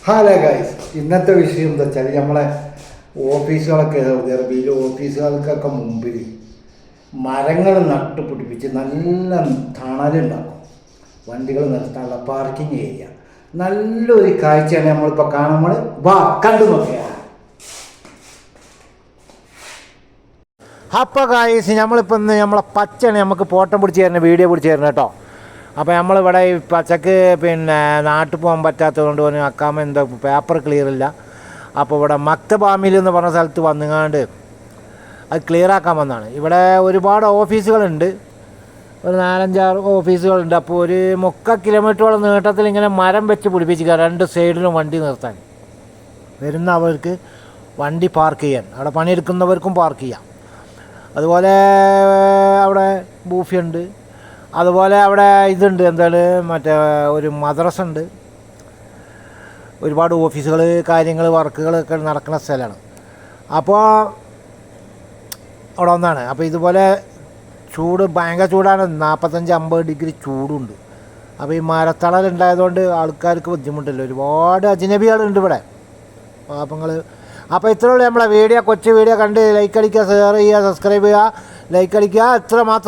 Hello guys, ഇന്നത്തെ വിഷയം എന്താ വെച്ചാൽ നമ്മളെ ഓഫീസുകളൊക്കെ സൗദി അറേബ്യയിൽ ഓഫീസുകൾക്കൊക്കെ മുമ്പിൽ മരങ്ങൾ നട്ടുപിടിപ്പിച്ച് നല്ല തണലുണ്ടാക്കും. വണ്ടികൾ നിർത്താനുള്ള പാർക്കിംഗ് ഏരിയ നല്ലൊരു കാഴ്ചയാണ് നമ്മളിപ്പോൾ കാണുമ്പോൾ. വാ കണ്ടു നോക്കിയാ. അപ്പോൾ ഗൈസ്, നമ്മളിപ്പോൾ ഇന്ന് നമ്മളെ പച്ചയാണ് നമുക്ക് ഫോട്ടോ പിടിച്ച് തരുന്നത്, വീഡിയോ പിടിച്ച് തരുന്നത് കേട്ടോ. അപ്പോൾ നമ്മളിവിടെ ഈ പച്ചക്ക് നാട്ടിൽ പോകാൻ പറ്റാത്തതുകൊണ്ട് പറഞ്ഞു അക്കാമ എന്താ പേപ്പർ ക്ലിയർ ഇല്ല. അപ്പോൾ ഇവിടെ മക്തബാമിൽ എന്ന് പറഞ്ഞ സ്ഥലത്ത് വന്നുങ്ങാണ്ട് അത് ക്ലിയറാക്കാൻ വന്നതാണ്. ഇവിടെ ഒരുപാട് ഓഫീസുകളുണ്ട്, ഒരു 4-5 ഓഫീസുകളുണ്ട്. അപ്പോൾ ഒരു 30 കിലോമീറ്ററോളം നീട്ടത്തിൽ ഇങ്ങനെ മരം വെച്ച് പിടിപ്പിച്ചിരിക്കുക, 2 സൈഡിലും വണ്ടി നിർത്താൻ. വരുന്നവർക്ക് വണ്ടി പാർക്ക് ചെയ്യാൻ, അവിടെ പണിയെടുക്കുന്നവർക്കും പാർക്ക് ചെയ്യാം. അതുപോലെ അവിടെ ബൂഫിയുണ്ട്. അതുപോലെ അവിടെ ഇതുണ്ട്, എന്താണ് മറ്റേ ഒരു മദ്രസ ഉണ്ട്. ഒരുപാട് ഓഫീസുകൾ, കാര്യങ്ങൾ, വർക്കുകളൊക്കെ നടക്കുന്ന സ്ഥലമാണ്. അപ്പോൾ അവിടെ ഒന്നാണ്. അപ്പോൾ ഇതുപോലെ ചൂട് ഭയങ്കര ചൂടാണ്, 45-50 ഡിഗ്രി ചൂടുണ്ട്. അപ്പോൾ ഈ മരത്തണലുണ്ടായതുകൊണ്ട് ആൾക്കാർക്ക് ബുദ്ധിമുട്ടില്ല. ഒരുപാട് അജ്നബികളുണ്ട് ഇവിടെ, പാപ്പങ്ങൾ. അപ്പോൾ ഇത്രയുള്ള നമ്മളെ വീഡിയോ, കൊച്ചു വീഡിയോ കണ്ട് ലൈക്ക് അടിക്കുക, ഷെയർ ചെയ്യുക, സബ്സ്ക്രൈബ് ചെയ്യുക, ലൈക്ക് അടിക്കുക, ഇത്ര മാത്രം.